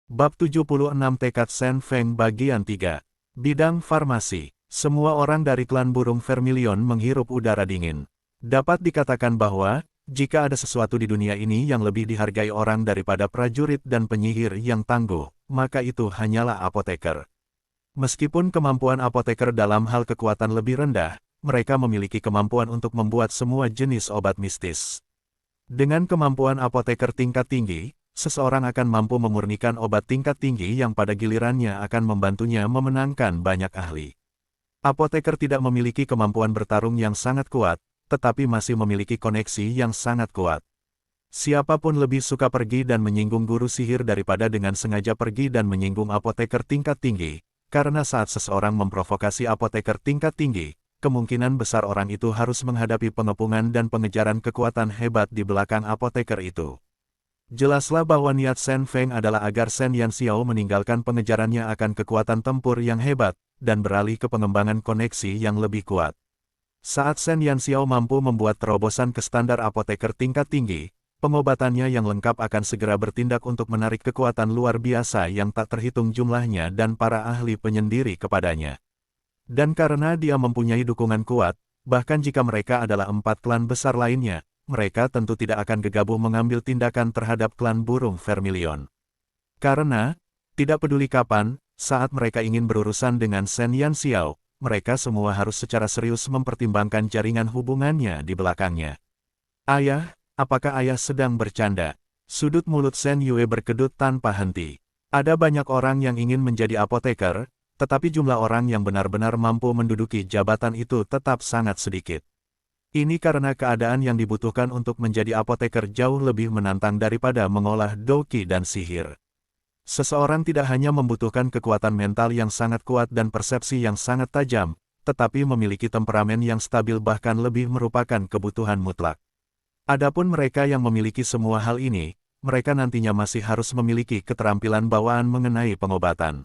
Bab 76 Tekad Shen Feng Bagian 3. Bidang Farmasi. Semua orang dari klan burung Vermilion menghirup udara dingin. Dapat dikatakan bahwa, jika ada sesuatu di dunia ini yang lebih dihargai orang daripada prajurit dan penyihir yang tangguh, maka itu hanyalah apoteker. Meskipun kemampuan apoteker dalam hal kekuatan lebih rendah, mereka memiliki kemampuan untuk membuat semua jenis obat mistis. Dengan kemampuan apoteker tingkat tinggi, seseorang akan mampu memurnikan obat tingkat tinggi yang pada gilirannya akan membantunya memenangkan banyak ahli. Apoteker tidak memiliki kemampuan bertarung yang sangat kuat, tetapi masih memiliki koneksi yang sangat kuat. Siapapun lebih suka pergi dan menyinggung guru sihir daripada dengan sengaja pergi dan menyinggung apoteker tingkat tinggi, karena saat seseorang memprovokasi apoteker tingkat tinggi, kemungkinan besar orang itu harus menghadapi pengepungan dan pengejaran kekuatan hebat di belakang apoteker itu. Jelaslah bahwa niat Shen Feng adalah agar Shen Yanxiao meninggalkan pengejarannya akan kekuatan tempur yang hebat, dan beralih ke pengembangan koneksi yang lebih kuat. Saat Shen Yanxiao mampu membuat terobosan ke standar apoteker tingkat tinggi, pengobatannya yang lengkap akan segera bertindak untuk menarik kekuatan luar biasa yang tak terhitung jumlahnya dan para ahli penyendiri kepadanya. Dan karena dia mempunyai dukungan kuat, bahkan jika mereka adalah 4 klan besar lainnya, mereka tentu tidak akan gegabah mengambil tindakan terhadap klan burung Vermilion. Karena, tidak peduli kapan, saat mereka ingin berurusan dengan Shen Yanxiao, mereka semua harus secara serius mempertimbangkan jaringan hubungannya di belakangnya. Ayah, apakah ayah sedang bercanda? Sudut mulut Shen Yue berkedut tanpa henti. Ada banyak orang yang ingin menjadi apoteker, tetapi jumlah orang yang benar-benar mampu menduduki jabatan itu tetap sangat sedikit. Ini karena keadaan yang dibutuhkan untuk menjadi apoteker jauh lebih menantang daripada mengolah doki dan sihir. Seseorang tidak hanya membutuhkan kekuatan mental yang sangat kuat dan persepsi yang sangat tajam, tetapi memiliki temperamen yang stabil bahkan lebih merupakan kebutuhan mutlak. Adapun mereka yang memiliki semua hal ini, mereka nantinya masih harus memiliki keterampilan bawaan mengenai pengobatan.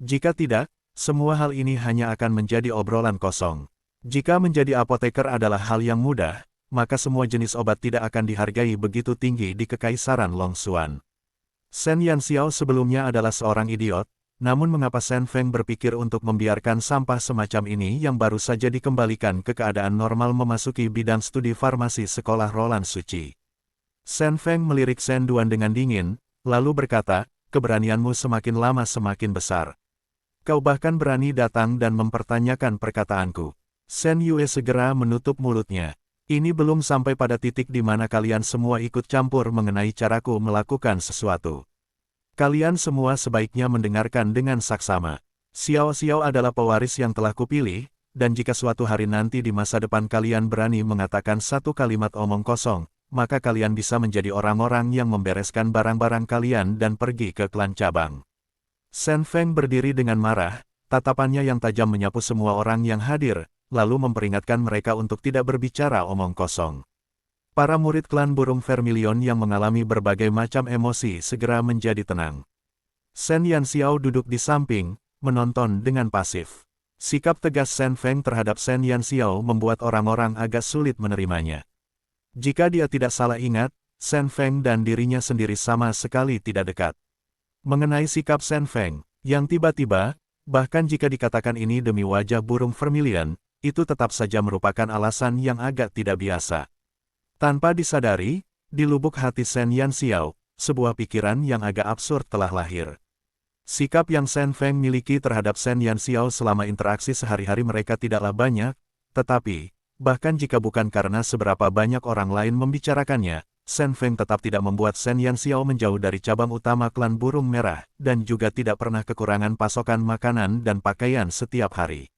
Jika tidak, semua hal ini hanya akan menjadi obrolan kosong. Jika menjadi apoteker adalah hal yang mudah, maka semua jenis obat tidak akan dihargai begitu tinggi di Kekaisaran Longxuan. Shen Yanxiao sebelumnya adalah seorang idiot, namun mengapa Shen Feng berpikir untuk membiarkan sampah semacam ini yang baru saja dikembalikan ke keadaan normal memasuki bidang studi farmasi sekolah Roland Suci? Shen Feng melirik Shen Duan dengan dingin, lalu berkata, keberanianmu semakin lama semakin besar. Kau bahkan berani datang dan mempertanyakan perkataanku. Shen Yue segera menutup mulutnya. Ini belum sampai pada titik di mana kalian semua ikut campur mengenai caraku melakukan sesuatu. Kalian semua sebaiknya mendengarkan dengan saksama. Xiao Xiao adalah pewaris yang telah kupilih, dan jika suatu hari nanti di masa depan kalian berani mengatakan satu kalimat omong kosong, maka kalian bisa menjadi orang-orang yang membereskan barang-barang kalian dan pergi ke klan cabang. Shen Feng berdiri dengan marah, tatapannya yang tajam menyapu semua orang yang hadir, lalu memperingatkan mereka untuk tidak berbicara omong kosong. Para murid klan burung Vermilion yang mengalami berbagai macam emosi segera menjadi tenang. Shen Yanxiao duduk di samping, menonton dengan pasif. Sikap tegas Shen Feng terhadap Shen Yanxiao membuat orang-orang agak sulit menerimanya. Jika dia tidak salah ingat, Shen Feng dan dirinya sendiri sama sekali tidak dekat. Mengenai sikap Shen Feng, yang tiba-tiba, bahkan jika dikatakan ini demi wajah burung Vermilion, itu tetap saja merupakan alasan yang agak tidak biasa. Tanpa disadari, di lubuk hati Shen Yanxiao, sebuah pikiran yang agak absurd telah lahir. Sikap yang Shen Feng miliki terhadap Shen Yanxiao selama interaksi sehari-hari mereka tidaklah banyak, tetapi, bahkan jika bukan karena seberapa banyak orang lain membicarakannya, Shen Feng tetap tidak membuat Shen Yanxiao menjauh dari cabang utama klan burung merah, dan juga tidak pernah kekurangan pasokan makanan dan pakaian setiap hari.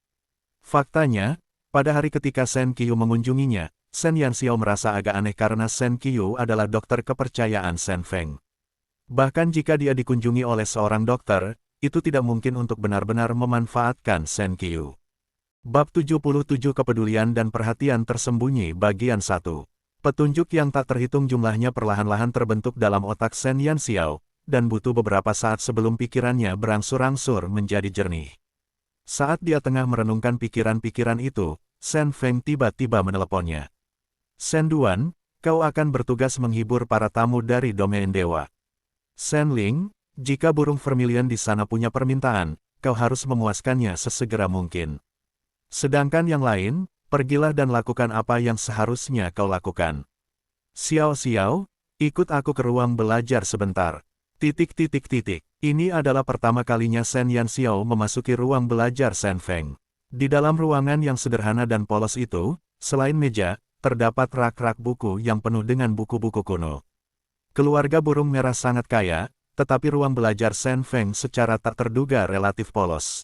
Faktanya, pada hari ketika Shen Qiu mengunjunginya, Shen Yanxiao merasa agak aneh karena Shen Qiu adalah dokter kepercayaan Shen Feng. Bahkan jika dia dikunjungi oleh seorang dokter, itu tidak mungkin untuk benar-benar memanfaatkan Shen Qiu. Bab 77 Kepedulian dan Perhatian Tersembunyi Bagian 1. Petunjuk yang tak terhitung jumlahnya perlahan-lahan terbentuk dalam otak Shen Yanxiao, dan butuh beberapa saat sebelum pikirannya berangsur-angsur menjadi jernih. Saat dia tengah merenungkan pikiran-pikiran itu, Shen Feng tiba-tiba meneleponnya. Shen Duan, kau akan bertugas menghibur para tamu dari domain dewa. Shen Ling, Jika burung vermilion di sana punya permintaan, kau harus memuaskannya sesegera mungkin. Sedangkan yang lain, pergilah dan lakukan apa yang seharusnya kau lakukan. Xiao, ikut aku ke ruang belajar sebentar. Ini adalah pertama kalinya Shen Yanxiao memasuki ruang belajar Shen Feng. Di dalam ruangan yang sederhana dan polos itu, selain meja, terdapat rak-rak buku yang penuh dengan buku-buku kuno. Keluarga burung merah sangat kaya, tetapi ruang belajar Shen Feng secara tak terduga relatif polos.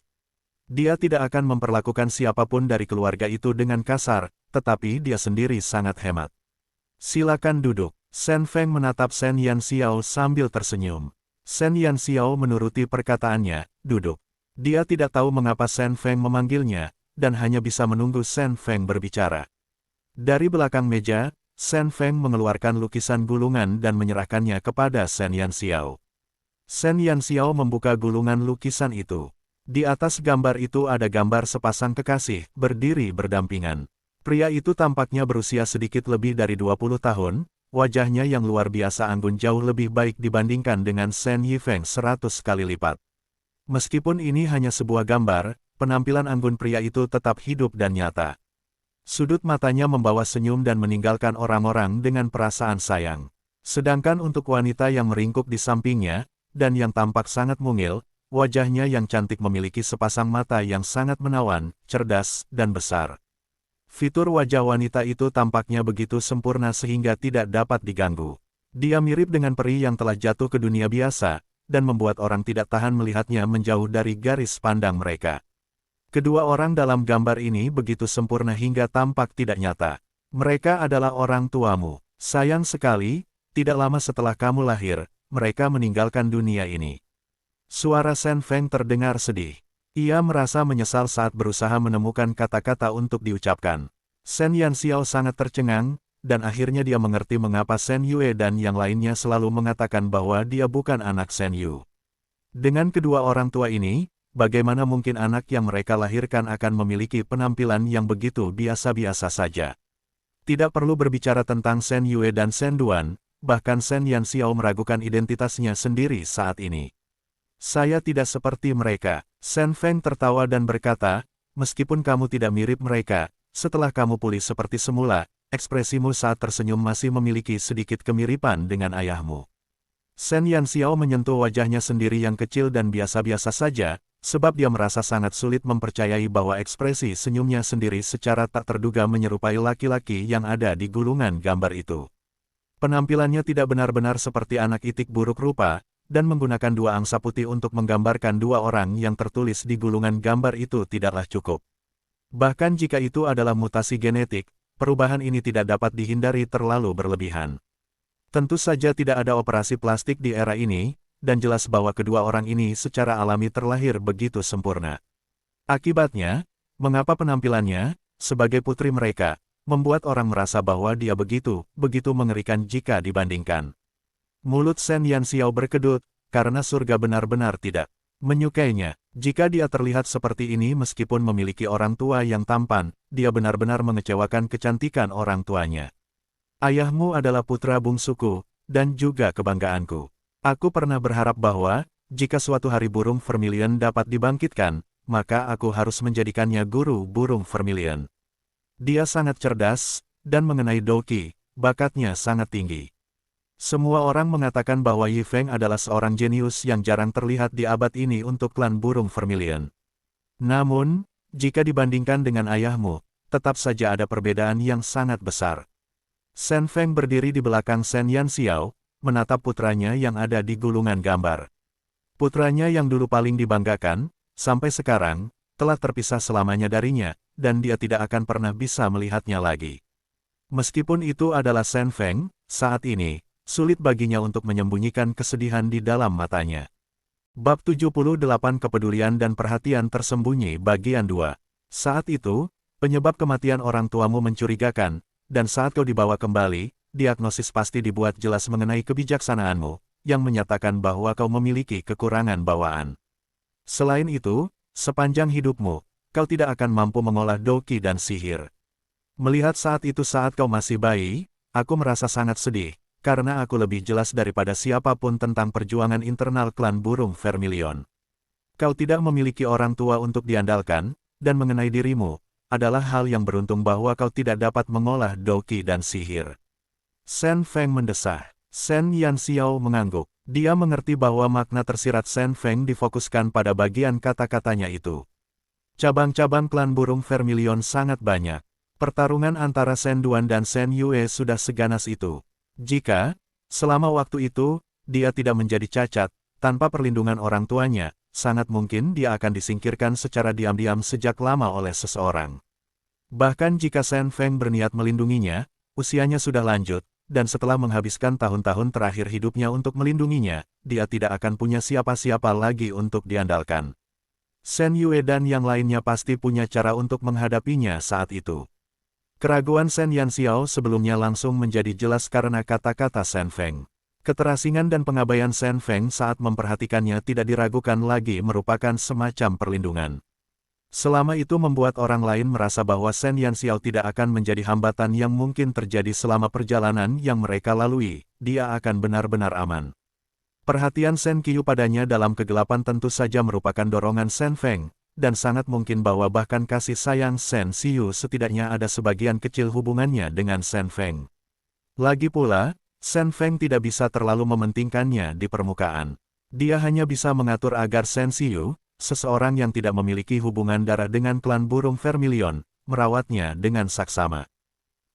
Dia tidak akan memperlakukan siapapun dari keluarga itu dengan kasar, tetapi dia sendiri sangat hemat. Silakan duduk. Shen Feng menatap Shen Yanxiao sambil tersenyum. Shen Yanxiao menuruti perkataannya, duduk. Dia tidak tahu mengapa Shen Feng memanggilnya, dan hanya bisa menunggu Shen Feng berbicara. Dari belakang meja, Shen Feng mengeluarkan lukisan gulungan dan menyerahkannya kepada Shen Yanxiao. Shen Yanxiao membuka gulungan lukisan itu. Di atas gambar itu ada gambar sepasang kekasih, berdiri berdampingan. Pria itu tampaknya berusia sedikit lebih dari 20 tahun, wajahnya yang luar biasa anggun jauh lebih baik dibandingkan dengan Shen Yifeng 100 kali lipat. Meskipun ini hanya sebuah gambar, penampilan anggun pria itu tetap hidup dan nyata. Sudut matanya membawa senyum dan meninggalkan orang-orang dengan perasaan sayang. Sedangkan untuk wanita yang meringkuk di sampingnya, dan yang tampak sangat mungil, wajahnya yang cantik memiliki sepasang mata yang sangat menawan, cerdas, dan besar. Fitur wajah wanita itu tampaknya begitu sempurna sehingga tidak dapat diganggu. Dia mirip dengan peri yang telah jatuh ke dunia biasa, dan membuat orang tidak tahan melihatnya menjauh dari garis pandang mereka. Kedua orang dalam gambar ini begitu sempurna hingga tampak tidak nyata. Mereka adalah orang tuamu. Sayang sekali, tidak lama setelah kamu lahir, mereka meninggalkan dunia ini. Suara Shen Feng terdengar sedih. Ia merasa menyesal saat berusaha menemukan kata-kata untuk diucapkan. Shen Yanxiao sangat tercengang, dan akhirnya dia mengerti mengapa Shen Yue dan yang lainnya selalu mengatakan bahwa dia bukan anak Shen Yu. Dengan kedua orang tua ini, bagaimana mungkin anak yang mereka lahirkan akan memiliki penampilan yang begitu biasa-biasa saja? Tidak perlu berbicara tentang Shen Yue dan Shen Duan, bahkan Shen Yanxiao meragukan identitasnya sendiri saat ini. Saya tidak seperti mereka. Shen Feng tertawa dan berkata, meskipun kamu tidak mirip mereka, setelah kamu pulih seperti semula, ekspresimu saat tersenyum masih memiliki sedikit kemiripan dengan ayahmu. Shen Yanxiao menyentuh wajahnya sendiri yang kecil dan biasa-biasa saja, sebab dia merasa sangat sulit mempercayai bahwa ekspresi senyumnya sendiri secara tak terduga menyerupai laki-laki yang ada di gulungan gambar itu. Penampilannya tidak benar-benar seperti anak itik buruk rupa, dan menggunakan dua angsa putih untuk menggambarkan dua orang yang tertulis di gulungan gambar itu tidaklah cukup. Bahkan jika itu adalah mutasi genetik, perubahan ini tidak dapat dihindari terlalu berlebihan. Tentu saja tidak ada operasi plastik di era ini, dan jelas bahwa kedua orang ini secara alami terlahir begitu sempurna. Akibatnya, mengapa penampilannya, sebagai putri mereka, membuat orang merasa bahwa dia begitu mengerikan jika dibandingkan. Mulut Shen Yanxiao berkedut, karena surga benar-benar tidak menyukainya. Jika dia terlihat seperti ini meskipun memiliki orang tua yang tampan, dia benar-benar mengecewakan kecantikan orang tuanya. Ayahmu adalah putra bungsuku, dan juga kebanggaanku. Aku pernah berharap bahwa, jika suatu hari burung vermilion dapat dibangkitkan, maka aku harus menjadikannya guru burung vermilion. Dia sangat cerdas, dan mengenai Douqi, bakatnya sangat tinggi. Semua orang mengatakan bahwa Yi Feng adalah seorang jenius yang jarang terlihat di abad ini untuk klan burung vermilion. Namun, jika dibandingkan dengan ayahmu, tetap saja ada perbedaan yang sangat besar. Shen Feng berdiri di belakang Shen Yanxiao, menatap putranya yang ada di gulungan gambar. Putranya yang dulu paling dibanggakan, sampai sekarang, telah terpisah selamanya darinya, dan dia tidak akan pernah bisa melihatnya lagi. Meskipun itu adalah Shen Feng, saat ini, sulit baginya untuk menyembunyikan kesedihan di dalam matanya. Bab 78 Kepedulian dan Perhatian Tersembunyi Bagian 2. Saat itu, penyebab kematian orang tuamu mencurigakan, dan saat kau dibawa kembali, diagnosis pasti dibuat jelas mengenai kebijaksanaanmu, yang menyatakan bahwa kau memiliki kekurangan bawaan. Selain itu, sepanjang hidupmu, kau tidak akan mampu mengolah Douqi dan sihir. Melihat saat itu saat kau masih bayi, aku merasa sangat sedih, karena aku lebih jelas daripada siapapun tentang perjuangan internal klan burung Vermilion. Kau tidak memiliki orang tua untuk diandalkan, dan mengenai dirimu, adalah hal yang beruntung bahwa kau tidak dapat mengolah doki dan sihir. Shen Feng mendesah. Shen Yanxiao mengangguk. Dia mengerti bahwa makna tersirat Shen Feng difokuskan pada bagian kata-katanya itu. Cabang-cabang klan burung Vermilion sangat banyak. Pertarungan antara Shen Duan dan Shen Yue sudah seganas itu. Jika, selama waktu itu, dia tidak menjadi cacat, tanpa perlindungan orang tuanya, sangat mungkin dia akan disingkirkan secara diam-diam sejak lama oleh seseorang. Bahkan jika Shen Feng berniat melindunginya, usianya sudah lanjut, dan setelah menghabiskan tahun-tahun terakhir hidupnya untuk melindunginya, dia tidak akan punya siapa-siapa lagi untuk diandalkan. Shen Yue dan yang lainnya pasti punya cara untuk menghadapinya saat itu. Keraguan Shen Yanxiao sebelumnya langsung menjadi jelas karena kata-kata Shen Feng. Keterasingan dan pengabaian Shen Feng saat memperhatikannya tidak diragukan lagi merupakan semacam perlindungan. Selama itu membuat orang lain merasa bahwa Shen Yanxiao tidak akan menjadi hambatan yang mungkin terjadi selama perjalanan yang mereka lalui, dia akan benar-benar aman. Perhatian Shen Qiu padanya dalam kegelapan tentu saja merupakan dorongan Shen Feng, dan sangat mungkin bahwa bahkan kasih sayang Shen Xiu setidaknya ada sebagian kecil hubungannya dengan Shen Feng. Lagi pula, Shen Feng tidak bisa terlalu mementingkannya di permukaan. Dia hanya bisa mengatur agar Shen Xiu, seseorang yang tidak memiliki hubungan darah dengan klan burung Vermilion, merawatnya dengan saksama.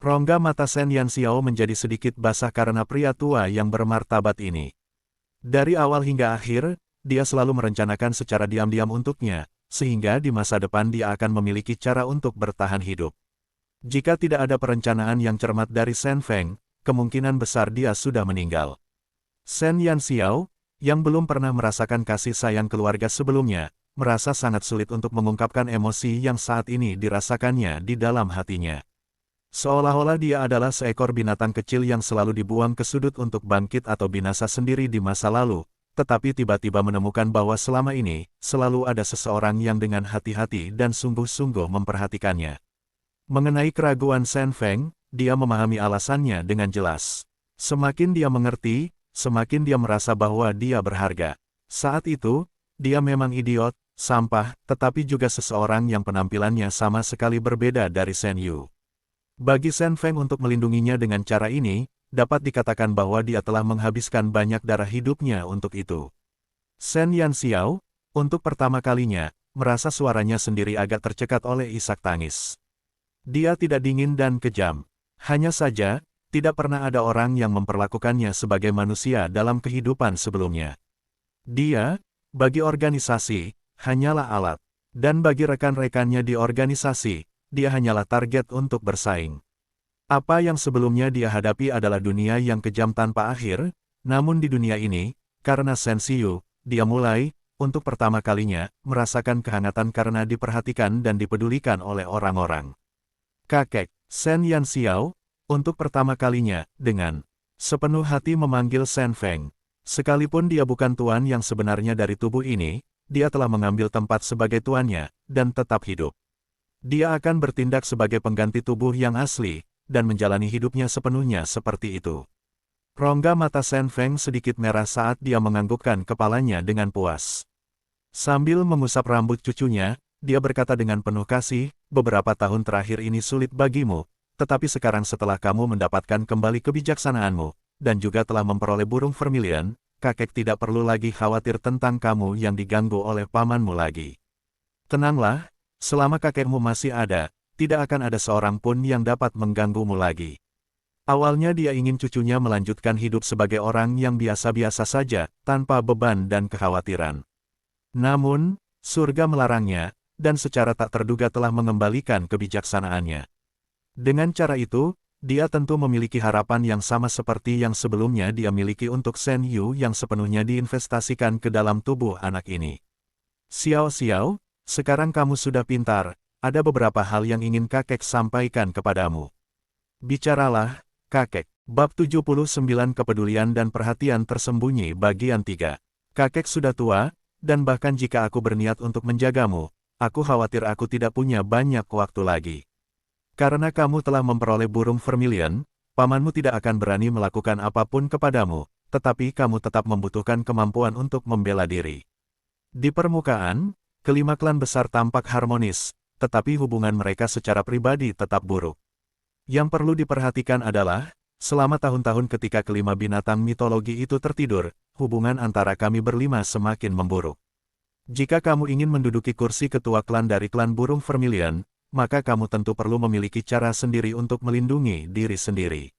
Rongga mata Shen Yanxiao menjadi sedikit basah karena pria tua yang bermartabat ini. Dari awal hingga akhir, dia selalu merencanakan secara diam-diam untuknya, sehingga di masa depan dia akan memiliki cara untuk bertahan hidup. Jika tidak ada perencanaan yang cermat dari Shen Feng, kemungkinan besar dia sudah meninggal. Shen Yanxiao, yang belum pernah merasakan kasih sayang keluarga sebelumnya, merasa sangat sulit untuk mengungkapkan emosi yang saat ini dirasakannya di dalam hatinya. Seolah-olah dia adalah seekor binatang kecil yang selalu dibuang ke sudut untuk bangkit atau binasa sendiri di masa lalu, tetapi tiba-tiba menemukan bahwa selama ini, selalu ada seseorang yang dengan hati-hati dan sungguh-sungguh memperhatikannya. Mengenai keraguan Shen Feng, dia memahami alasannya dengan jelas. Semakin dia mengerti, semakin dia merasa bahwa dia berharga. Saat itu, dia memang idiot, sampah, tetapi juga seseorang yang penampilannya sama sekali berbeda dari Shen Yu. Bagi Shen Feng untuk melindunginya dengan cara ini, dapat dikatakan bahwa dia telah menghabiskan banyak darah hidupnya untuk itu. Shen Yanxiao, untuk pertama kalinya, merasa suaranya sendiri agak tercekat oleh isak tangis. Dia tidak dingin dan kejam. Hanya saja, tidak pernah ada orang yang memperlakukannya sebagai manusia dalam kehidupan sebelumnya. Dia, bagi organisasi, hanyalah alat. Dan bagi rekan-rekannya di organisasi, dia hanyalah target untuk bersaing. Apa yang sebelumnya dia hadapi adalah dunia yang kejam tanpa akhir, namun di dunia ini, karena Shen Xiu, dia mulai, untuk pertama kalinya, merasakan kehangatan karena diperhatikan dan dipedulikan oleh orang-orang. Kakek, Shen Yanxiao, untuk pertama kalinya, dengan sepenuh hati memanggil Shen Feng. Sekalipun dia bukan tuan yang sebenarnya dari tubuh ini, dia telah mengambil tempat sebagai tuannya, dan tetap hidup. Dia akan bertindak sebagai pengganti tubuh yang asli, dan menjalani hidupnya sepenuhnya seperti itu. Rongga mata Shen Feng sedikit merah saat dia menganggukkan kepalanya dengan puas. Sambil mengusap rambut cucunya, dia berkata dengan penuh kasih, beberapa tahun terakhir ini sulit bagimu, tetapi sekarang setelah kamu mendapatkan kembali kebijaksanaanmu, dan juga telah memperoleh burung Vermilion, kakek tidak perlu lagi khawatir tentang kamu yang diganggu oleh pamanmu lagi. Tenanglah, selama kakekmu masih ada, tidak akan ada seorang pun yang dapat mengganggumu lagi. Awalnya dia ingin cucunya melanjutkan hidup sebagai orang yang biasa-biasa saja, tanpa beban dan kekhawatiran. Namun, surga melarangnya, dan secara tak terduga telah mengembalikan kebijaksanaannya. Dengan cara itu, dia tentu memiliki harapan yang sama seperti yang sebelumnya dia miliki untuk Shen Yu yang sepenuhnya diinvestasikan ke dalam tubuh anak ini. Xiao Xiao, sekarang kamu sudah pintar, ada beberapa hal yang ingin kakek sampaikan kepadamu. Bicaralah, kakek. Bab 79 Kepedulian dan Perhatian Tersembunyi Bagian 3. Kakek sudah tua, dan bahkan jika aku berniat untuk menjagamu, aku khawatir aku tidak punya banyak waktu lagi. Karena kamu telah memperoleh burung Vermilion, pamanmu tidak akan berani melakukan apapun kepadamu, tetapi kamu tetap membutuhkan kemampuan untuk membela diri. Di permukaan, kelima klan besar tampak harmonis, tetapi hubungan mereka secara pribadi tetap buruk. Yang perlu diperhatikan adalah, selama tahun-tahun ketika kelima binatang mitologi itu tertidur, hubungan antara kami berlima semakin memburuk. Jika kamu ingin menduduki kursi ketua klan dari klan burung Vermilion, maka kamu tentu perlu memiliki cara sendiri untuk melindungi diri sendiri.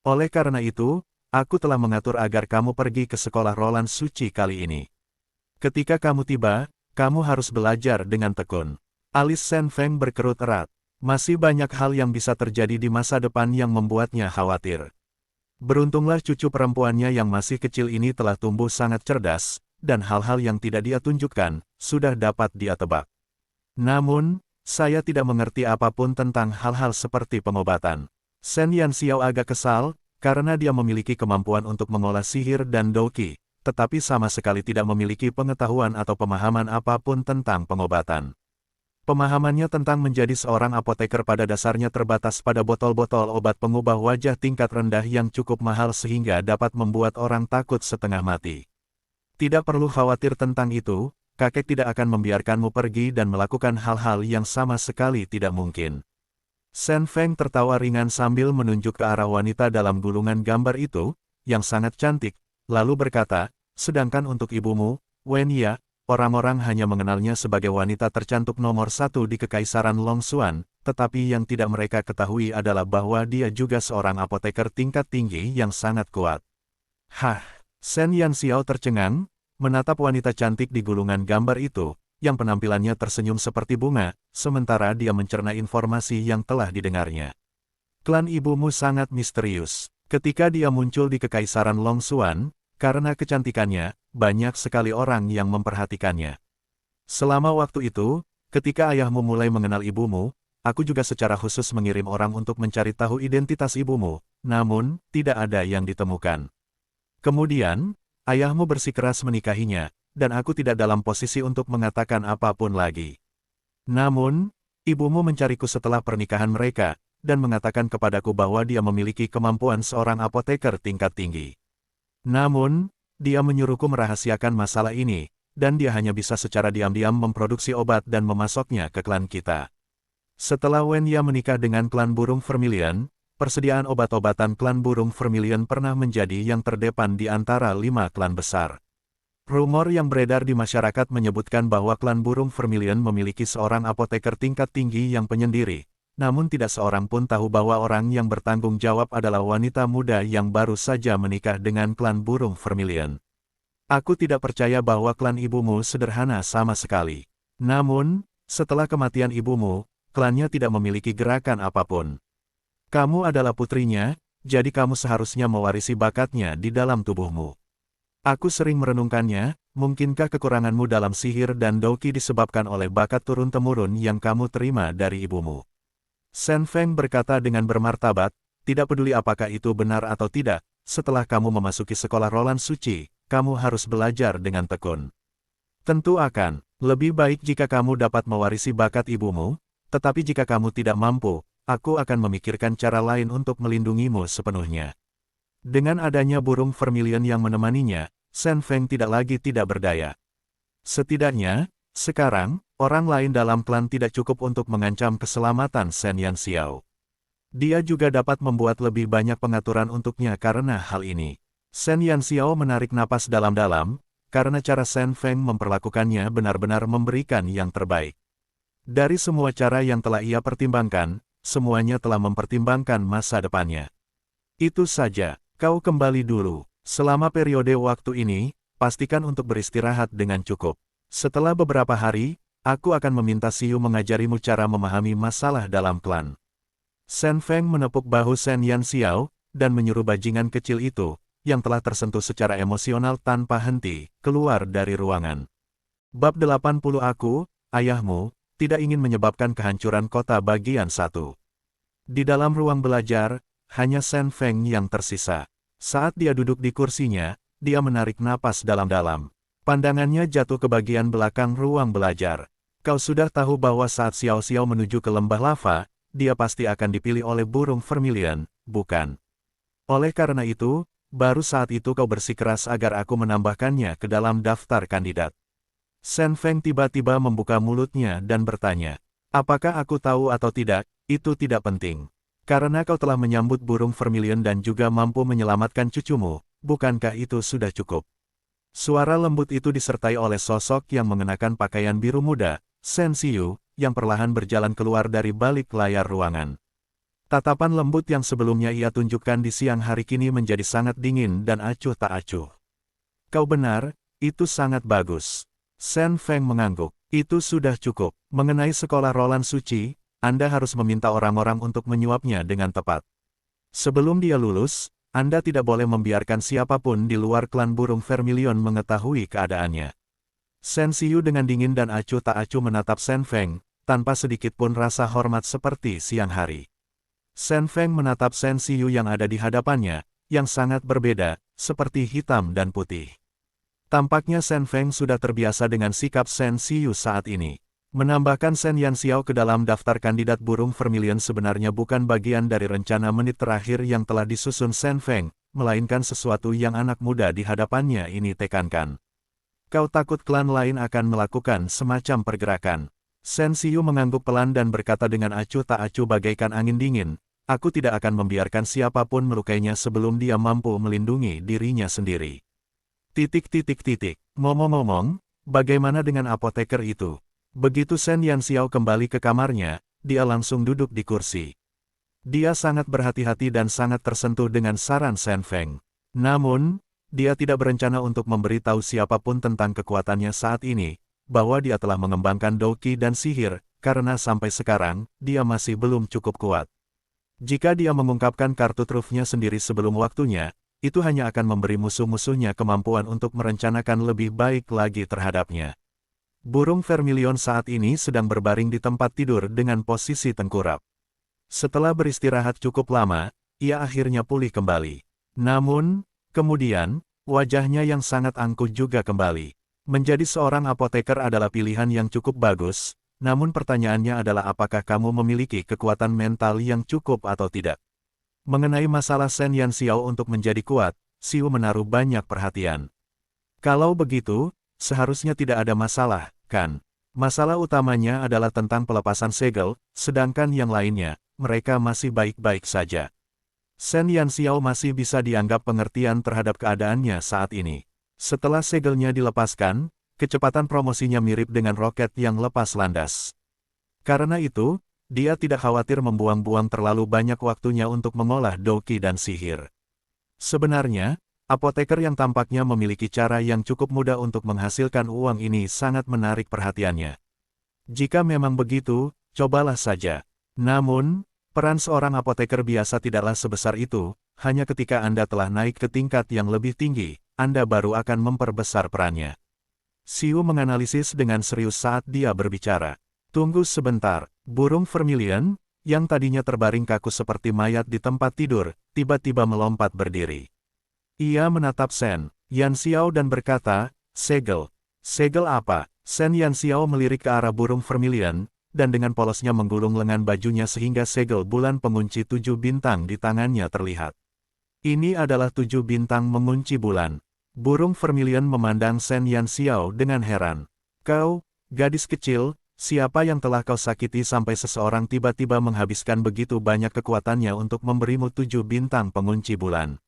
Oleh karena itu, aku telah mengatur agar kamu pergi ke sekolah Roland Suci kali ini. Ketika kamu tiba, kamu harus belajar dengan tekun. Alis Shen Feng berkerut erat. Masih banyak hal yang bisa terjadi di masa depan yang membuatnya khawatir. Beruntunglah cucu perempuannya yang masih kecil ini telah tumbuh sangat cerdas, dan hal-hal yang tidak dia tunjukkan, sudah dapat dia tebak. Namun, saya tidak mengerti apapun tentang hal-hal seperti pengobatan. Shen Yanxiao agak kesal, karena dia memiliki kemampuan untuk mengolah sihir dan doqi, tetapi sama sekali tidak memiliki pengetahuan atau pemahaman apapun tentang pengobatan. Pemahamannya tentang menjadi seorang apoteker pada dasarnya terbatas pada botol-botol obat pengubah wajah tingkat rendah yang cukup mahal sehingga dapat membuat orang takut setengah mati. Tidak perlu khawatir tentang itu, kakek tidak akan membiarkanmu pergi dan melakukan hal-hal yang sama sekali tidak mungkin. Shen Feng tertawa ringan sambil menunjuk ke arah wanita dalam gulungan gambar itu, yang sangat cantik, lalu berkata, sedangkan untuk ibumu, Wen Ya, orang-orang hanya mengenalnya sebagai wanita tercantik nomor 1 di Kekaisaran Longxuan, tetapi yang tidak mereka ketahui adalah bahwa dia juga seorang apoteker tingkat tinggi yang sangat kuat. Hah, Shen Yanxiao tercengang, menatap wanita cantik di gulungan gambar itu, yang penampilannya tersenyum seperti bunga, sementara dia mencerna informasi yang telah didengarnya. Klan ibumu sangat misterius. Ketika dia muncul di Kekaisaran Longxuan, karena kecantikannya, banyak sekali orang yang memperhatikannya. Selama waktu itu, ketika ayahmu mulai mengenal ibumu, aku juga secara khusus mengirim orang untuk mencari tahu identitas ibumu, namun, tidak ada yang ditemukan. Kemudian, ayahmu bersikeras menikahinya, dan aku tidak dalam posisi untuk mengatakan apapun lagi. Namun, ibumu mencariku setelah pernikahan mereka, dan mengatakan kepadaku bahwa dia memiliki kemampuan seorang apoteker tingkat tinggi. Namun, dia menyuruhku merahasiakan masalah ini, dan dia hanya bisa secara diam-diam memproduksi obat dan memasoknya ke klan kita. Setelah Wen Ya menikah dengan klan burung Vermilion, persediaan obat-obatan klan burung Vermilion pernah menjadi yang terdepan di antara 5 klan besar. Rumor yang beredar di masyarakat menyebutkan bahwa klan burung Vermilion memiliki seorang apoteker tingkat tinggi yang penyendiri, namun tidak seorang pun tahu bahwa orang yang bertanggung jawab adalah wanita muda yang baru saja menikah dengan klan burung Vermilion. Aku tidak percaya bahwa klan ibumu sederhana sama sekali. Namun, setelah kematian ibumu, klannya tidak memiliki gerakan apapun. Kamu adalah putrinya, jadi kamu seharusnya mewarisi bakatnya di dalam tubuhmu. Aku sering merenungkannya, mungkinkah kekuranganmu dalam sihir dan doqi disebabkan oleh bakat turun-temurun yang kamu terima dari ibumu? Shen Feng berkata dengan bermartabat, tidak peduli apakah itu benar atau tidak, setelah kamu memasuki sekolah Roland Suci, kamu harus belajar dengan tekun. Tentu akan lebih baik jika kamu dapat mewarisi bakat ibumu, tetapi jika kamu tidak mampu, aku akan memikirkan cara lain untuk melindungimu sepenuhnya. Dengan adanya burung Vermilion yang menemaninya, Shen Feng tidak lagi tidak berdaya. Setidaknya, sekarang, orang lain dalam klan tidak cukup untuk mengancam keselamatan Shen Yanxiao. Dia juga dapat membuat lebih banyak pengaturan untuknya karena hal ini. Shen Yanxiao menarik napas dalam-dalam, karena cara Shen Feng memperlakukannya benar-benar memberikan yang terbaik. Dari semua cara yang telah ia pertimbangkan, semuanya telah mempertimbangkan masa depannya. Itu saja, kau kembali dulu. Selama periode waktu ini, pastikan untuk beristirahat dengan cukup. Setelah beberapa hari, aku akan meminta Xiu mengajarimu cara memahami masalah dalam klan. Shen Feng menepuk bahu Shen Yanxiao, dan menyuruh bajingan kecil itu, yang telah tersentuh secara emosional tanpa henti, keluar dari ruangan. Bab 80 Aku, ayahmu, tidak ingin menyebabkan kehancuran kota bagian 1. Di dalam ruang belajar, hanya Shen Feng yang tersisa. Saat dia duduk di kursinya, dia menarik napas dalam-dalam. Pandangannya jatuh ke bagian belakang ruang belajar. Kau sudah tahu bahwa saat Xiao Xiao menuju ke lembah lava, dia pasti akan dipilih oleh burung Vermilion, bukan? Oleh karena itu, baru saat itu kau bersikeras agar aku menambahkannya ke dalam daftar kandidat. Shen Feng tiba-tiba membuka mulutnya dan bertanya, apakah aku tahu atau tidak, itu tidak penting. Karena kau telah menyambut burung vermilion dan juga mampu menyelamatkan cucumu, bukankah itu sudah cukup? Suara lembut itu disertai oleh sosok yang mengenakan pakaian biru muda, Shen Xiyu, yang perlahan berjalan keluar dari balik layar ruangan. Tatapan lembut yang sebelumnya ia tunjukkan di siang hari kini menjadi sangat dingin dan acuh tak acuh. Kau benar, itu sangat bagus. Shen Feng mengangguk. Itu sudah cukup. Mengenai sekolah Roland Suci, Anda harus meminta orang-orang untuk menyuapnya dengan tepat. Sebelum dia lulus, Anda tidak boleh membiarkan siapapun di luar klan burung vermilion mengetahui keadaannya. Shen Xiyu dengan dingin dan acuh tak acuh menatap Shen Feng, tanpa sedikit pun rasa hormat seperti siang hari. Shen Feng menatap Shen Xiyu yang ada di hadapannya, yang sangat berbeda, seperti hitam dan putih. Tampaknya Shen Feng sudah terbiasa dengan sikap Shen Xiyu saat ini. Menambahkan Shen Yanxiao ke dalam daftar kandidat burung vermilion sebenarnya bukan bagian dari rencana menit terakhir yang telah disusun Shen Feng, melainkan sesuatu yang anak muda di hadapannya ini tekankan. Kau takut klan lain akan melakukan semacam pergerakan. Shen Xiyu mengangguk pelan dan berkata dengan acuh tak acuh bagaikan angin dingin, aku tidak akan membiarkan siapapun melukainya sebelum dia mampu melindungi dirinya sendiri. Ngomong-ngomong, bagaimana dengan apoteker itu? Begitu Shen Yanxiao kembali ke kamarnya, dia langsung duduk di kursi. Dia sangat berhati-hati dan sangat tersentuh dengan saran Shen Feng. Namun, dia tidak berencana untuk memberitahu siapapun tentang kekuatannya saat ini, bahwa dia telah mengembangkan Douqi dan sihir, karena sampai sekarang, dia masih belum cukup kuat. Jika dia mengungkapkan kartu trufnya sendiri sebelum waktunya, itu hanya akan memberi musuh-musuhnya kemampuan untuk merencanakan lebih baik lagi terhadapnya. Burung vermilion saat ini sedang berbaring di tempat tidur dengan posisi tengkurap. Setelah beristirahat cukup lama, ia akhirnya pulih kembali. Namun, kemudian, wajahnya yang sangat angkuh juga kembali. Menjadi seorang apoteker adalah pilihan yang cukup bagus, namun pertanyaannya adalah apakah kamu memiliki kekuatan mental yang cukup atau tidak. Mengenai masalah Shen Yanxiao untuk menjadi kuat, Xiu menaruh banyak perhatian. Kalau begitu, seharusnya tidak ada masalah, kan? Masalah utamanya adalah tentang pelepasan segel, sedangkan yang lainnya, mereka masih baik-baik saja. Shen Yanxiao masih bisa dianggap pengertian terhadap keadaannya saat ini. Setelah segelnya dilepaskan, kecepatan promosinya mirip dengan roket yang lepas landas. Karena itu, dia tidak khawatir membuang-buang terlalu banyak waktunya untuk mengolah Douqi dan sihir. Sebenarnya, apoteker yang tampaknya memiliki cara yang cukup mudah untuk menghasilkan uang ini sangat menarik perhatiannya. Jika memang begitu, cobalah saja. Namun, peran seorang apoteker biasa tidaklah sebesar itu, hanya ketika Anda telah naik ke tingkat yang lebih tinggi, Anda baru akan memperbesar perannya. Xiu menganalisis dengan serius saat dia berbicara. Tunggu sebentar, burung vermilion, yang tadinya terbaring kaku seperti mayat di tempat tidur, tiba-tiba melompat berdiri. Ia menatap Shen Yanxiao dan berkata, segel. Segel apa? Shen Yanxiao melirik ke arah burung vermilion, dan dengan polosnya menggulung lengan bajunya sehingga segel bulan pengunci 7 bintang di tangannya terlihat. Ini adalah 7 bintang mengunci bulan. Burung vermilion memandang Shen Yanxiao dengan heran. Kau, gadis kecil, siapa yang telah kau sakiti sampai seseorang tiba-tiba menghabiskan begitu banyak kekuatannya untuk memberimu 7 bintang pengunci bulan?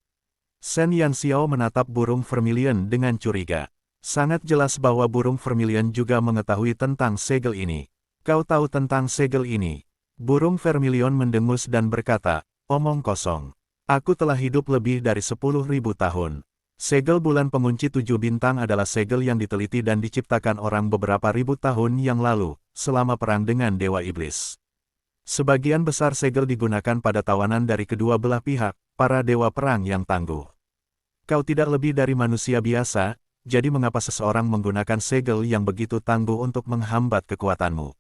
Shen Yanxiao menatap burung vermilion dengan curiga. Sangat jelas bahwa burung vermilion juga mengetahui tentang segel ini. Kau tahu tentang segel ini? Burung vermilion mendengus dan berkata, omong kosong. Aku telah hidup lebih dari 10.000 tahun. Segel bulan pengunci 7 bintang adalah segel yang diteliti dan diciptakan orang beberapa ribu tahun yang lalu, selama perang dengan Dewa Iblis. Sebagian besar segel digunakan pada tawanan dari kedua belah pihak, para dewa perang yang tangguh. Kau tidak lebih dari manusia biasa, jadi mengapa seseorang menggunakan segel yang begitu tangguh untuk menghambat kekuatanmu?